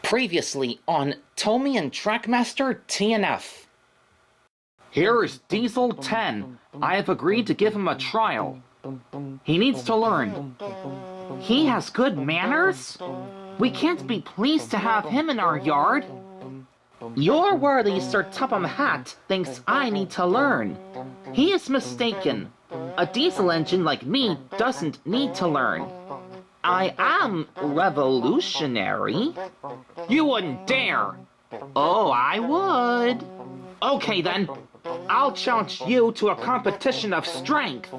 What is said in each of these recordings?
Previously on Tomy and Trackmaster T&F. Here is Diesel 10. I have agreed to give him a trial. He needs to learn. He has good manners? We can't be pleased to have him in our yard. Your worthy Sir Topham Hatt thinks I need to learn. He is mistaken. A diesel engine like me doesn't need to learn. I am revolutionary. You wouldn't dare. Oh, I would. Okay then, I'll challenge you to a competition of strength.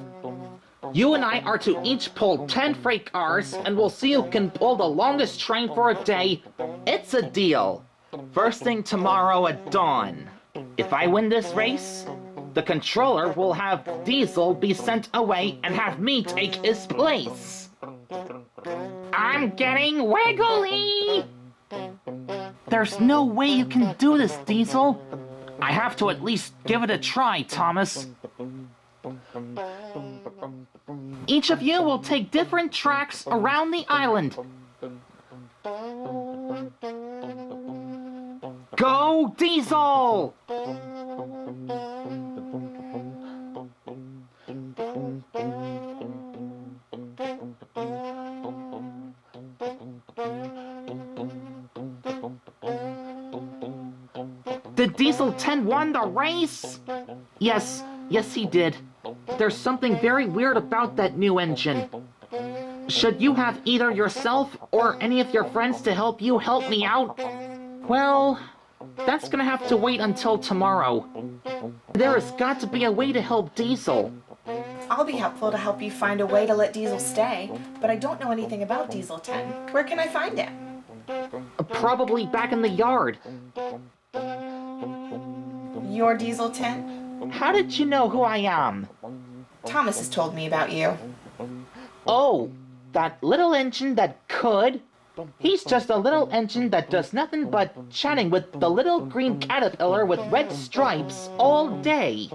You and I are to each pull 10 freight cars, and we'll see who can pull the longest train for a day. It's a deal. First thing tomorrow at dawn. If I win this race, the controller will have Diesel be sent away and have me take his place. I'm getting wiggly! There's no way you can do this, Diesel. I have to at least give it a try, Thomas. Each of you will take different tracks around the island. Go, Diesel! Did Diesel 10 won the race? Yes he did. There's something very weird about that new engine. Should you have either yourself or any of your friends to help you help me out? Well, that's gonna have to wait until tomorrow. There has got to be a way to help Diesel. I'll be helpful to help you find a way to let Diesel stay, but I don't know anything about Diesel 10. Where can I find him? Probably back in the yard. You're Diesel 10? How did you know who I am? Thomas has told me about you. Oh, that little engine that could? He's just a little engine that does nothing but chatting with the little green caterpillar with red stripes all day.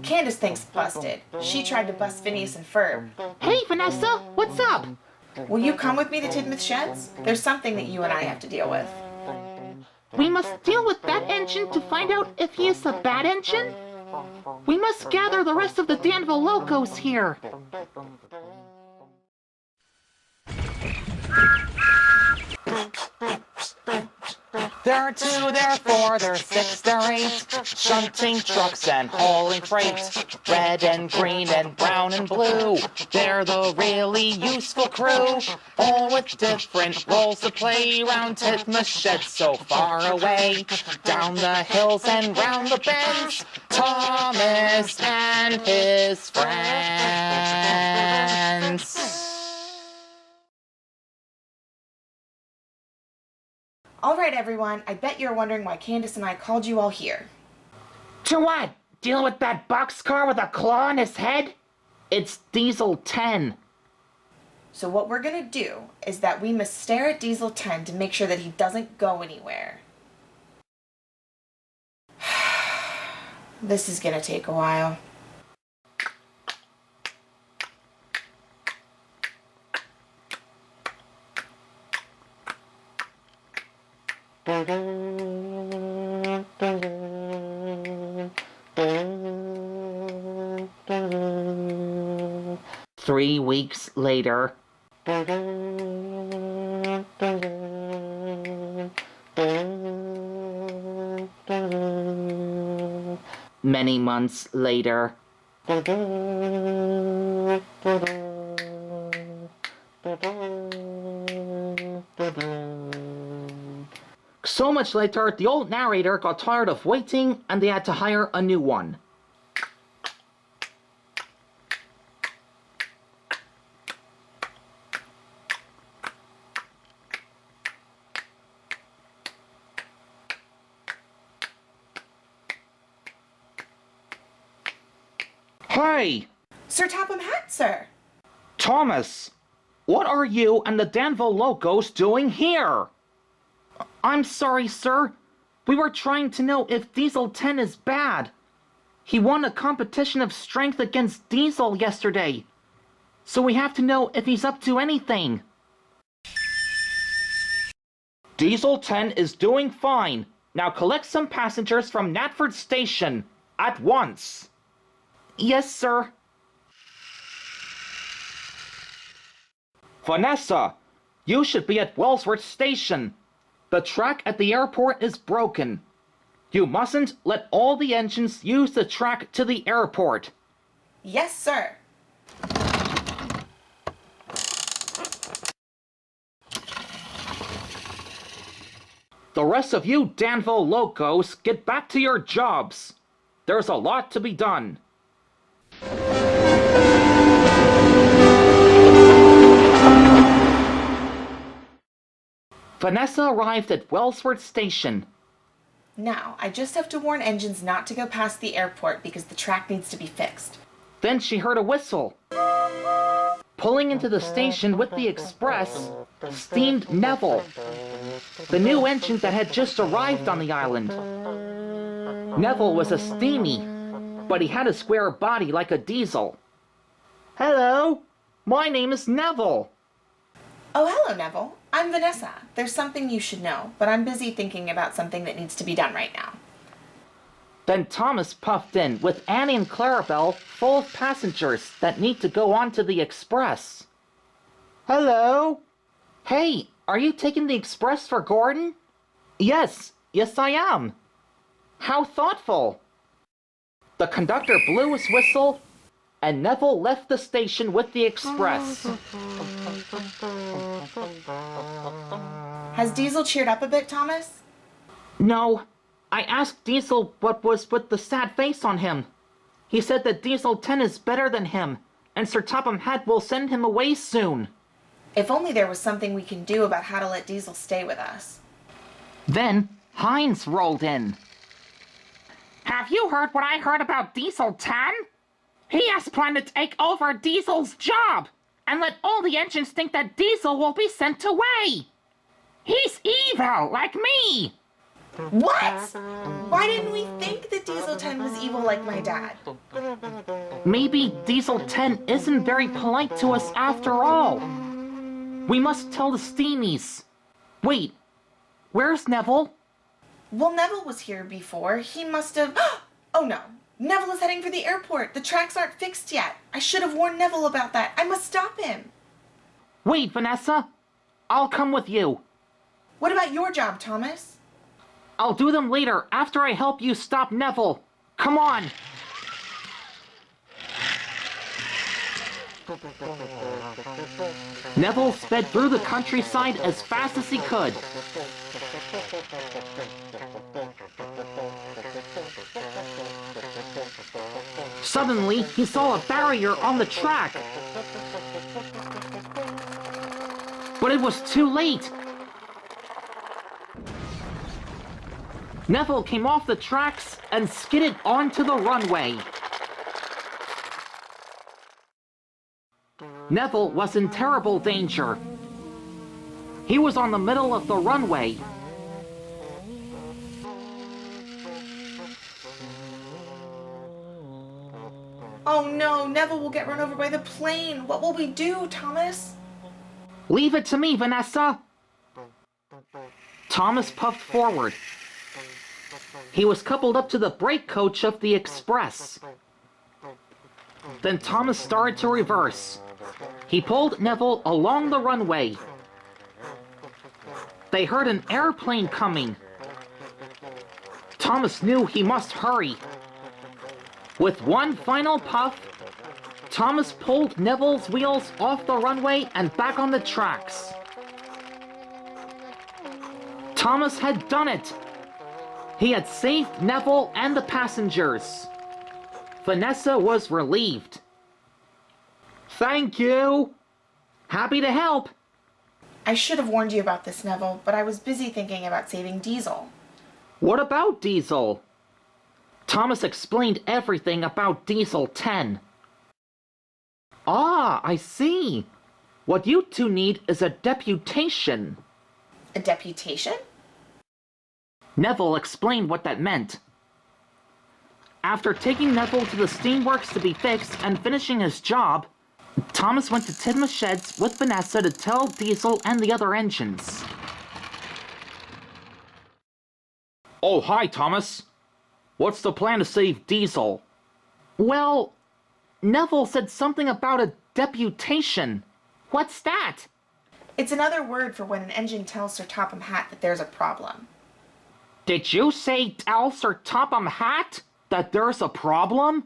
Candace thinks busted. She tried to bust Phineas and Ferb. Hey, Vanessa, what's up? Will you come with me to Tidmouth Sheds? There's something that you and I have to deal with. We must deal with that engine to find out if he is a bad engine? We must gather the rest of the danville locos here. There are 2, there are 4, there are 6, there are 8, shunting trucks and hauling freight, red and green and brown and blue. They're the really useful crew, all with different roles to play round Tidmouth Shed so far away. Down the hills and round the bends, Thomas and his friends. Alright everyone, I bet you're wondering why Candace and I called you all here. To what? Dealing with that boxcar with a claw on his head? It's Diesel 10. So what we're gonna do is that we must stare at Diesel 10 to make sure that he doesn't go anywhere. This is gonna take a while. Three weeks later. Many months later. So much later, the old narrator got tired of waiting and they had to hire a new one. Hey! Sir Topham Hatt, sir! Thomas! What are you and the danville locos doing here? I'm sorry, sir. We were trying to know if Diesel 10 is bad. He won a competition of strength against Diesel yesterday. So we have to know if he's up to anything. Diesel 10 is doing fine. Now collect some passengers from Knapford Station. At once. Yes, sir. Vanessa, you should be at Welsworth Station. The track at the airport is broken. You mustn't let all the engines use the track to the airport. Yes, sir. The rest of you Danville locos get back to your jobs. There's a lot to be done. Vanessa arrived at Welsworth Station. Now, I just have to warn engines not to go past the airport because the track needs to be fixed. Then she heard a whistle. Pulling into the station with the express steamed Neville, the new engine that had just arrived on the island. Neville was a steamy, but he had a square body like a diesel. Hello, my name is Neville. Oh, hello, Neville. I'm Vanessa. There's something you should know, but I'm busy thinking about something that needs to be done right now. Then Thomas puffed in with Annie and Clarabel full of passengers that need to go on to the express. Hello? Hey, are you taking the express for Gordon? Yes I am. How thoughtful. The conductor blew his whistle, and Neville left the station with the express. Has Diesel cheered up a bit, Thomas? No, I asked Diesel what was with the sad face on him. He said that Diesel 10 is better than him, and Sir Topham Hatt will send him away soon. If only there was something we can do about how to let Diesel stay with us. Then Heinz rolled in. Have you heard what I heard about Diesel 10? He has planned to take over Diesel's job and let all the engines think that Diesel will be sent away. He's evil, like me. What? Why didn't we think that Diesel 10 was evil like my dad? Maybe Diesel 10 isn't very polite to us after all. We must tell the Steamies. Wait, where's Neville? Well, Neville was here before. He must have... Oh no, Neville is heading for the airport. The tracks aren't fixed yet. I should have warned Neville about that. I must stop him. Wait, Vanessa. I'll come with you. What about your job, Thomas? I'll do them later after I help you stop Neville. Come on. Neville sped through the countryside as fast as he could. Suddenly, he saw a barrier on the track. But it was too late. Neville came off the tracks and skidded onto the runway. Neville was in terrible danger. He was on the middle of the runway. Oh no, Neville will get run over by the plane. What will we do, Thomas? Leave it to me, Vanessa. Thomas puffed forward. He was coupled up to the brake coach of the express. Then Thomas started to reverse. He pulled Neville along the runway. They heard an airplane coming. Thomas knew he must hurry. With one final puff, Thomas pulled Neville's wheels off the runway and back on the tracks. Thomas had done it. He had saved Neville and the passengers. Vanessa was relieved. Thank you. Happy to help. I should have warned you about this, Neville, but I was busy thinking about saving Diesel. What about Diesel? Thomas explained everything about Diesel 10. Ah, I see. What you two need is a deputation. A deputation? Neville explained what that meant. After taking Neville to the steamworks to be fixed and finishing his job, Thomas went to Tidmouth Sheds with Vanessa to tell Diesel and the other engines. Oh, hi, Thomas. What's the plan to save Diesel? Well, Neville said something about a deputation. What's that? It's another word for when an engine tells Sir Topham Hatt that there's a problem. Did you say tell Sir Topham Hatt that there's a problem?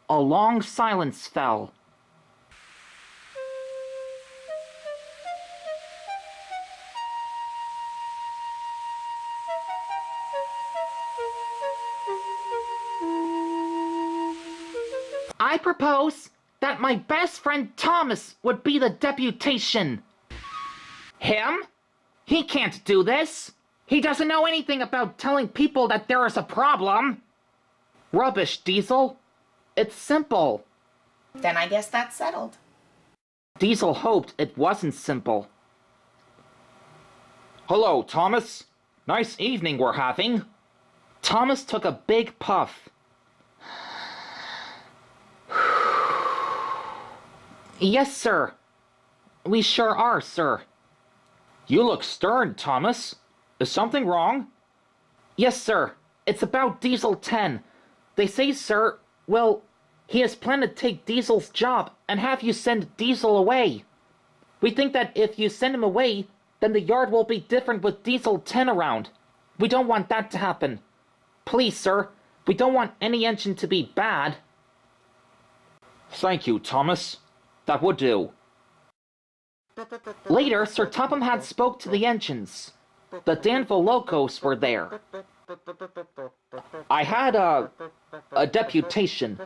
A long silence fell. I propose that my best friend Thomas would be the deputation. Him? He can't do this. He doesn't know anything about telling people that there is a problem. Rubbish, Diesel. It's simple. Then I guess that's settled. Diesel hoped it wasn't simple. Hello, Thomas. Nice evening we're having. Thomas took a big puff. Yes, sir. We sure are, sir. You look stern, Thomas. Is something wrong? Yes, sir. It's about Diesel 10. They say, sir, well, he has planned to take Diesel's job and have you send Diesel away. We think that if you send him away, then the yard will be different with Diesel 10 around. We don't want that to happen. Please, sir, we don't want any engine to be bad. Thank you, Thomas. That would do. Later, Sir Topham had spoke to the engines. The danville locos were there. I had a deputation.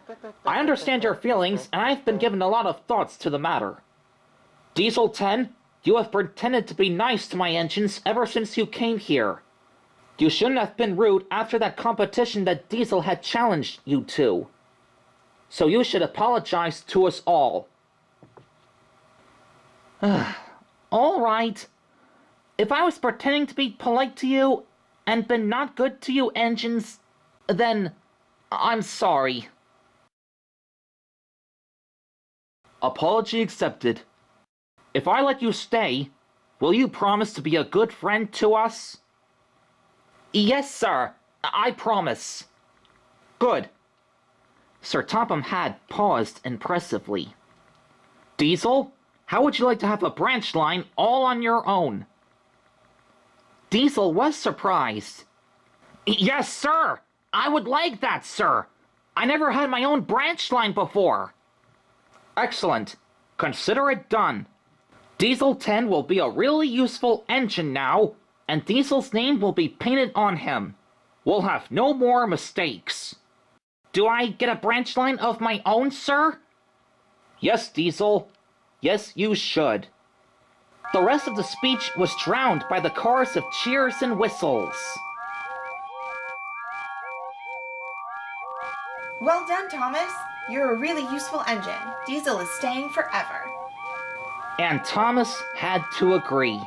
I understand your feelings, and I've been given a lot of thoughts to the matter. Diesel 10, you have pretended to be nice to my engines ever since you came here. You shouldn't have been rude after that competition that Diesel had challenged you to. So you should apologize to us all. All right. If I was pretending to be polite to you and been not good to you engines, then I'm sorry. Apology accepted. If I let you stay, will you promise to be a good friend to us? Yes, sir. I promise. Good. Sir Topham had paused impressively. Diesel, how would you like to have a branch line all on your own? Diesel was surprised. Yes, sir! I would like that, sir! I never had my own branch line before! Excellent. Consider it done. Diesel 10 will be a really useful engine now, and Diesel's name will be painted on him. We'll have no more mistakes. Do I get a branch line of my own, sir? Yes, Diesel. Yes, you should. The rest of the speech was drowned by the chorus of cheers and whistles. Well done, Thomas. You're a really useful engine. Diesel is staying forever. And Thomas had to agree.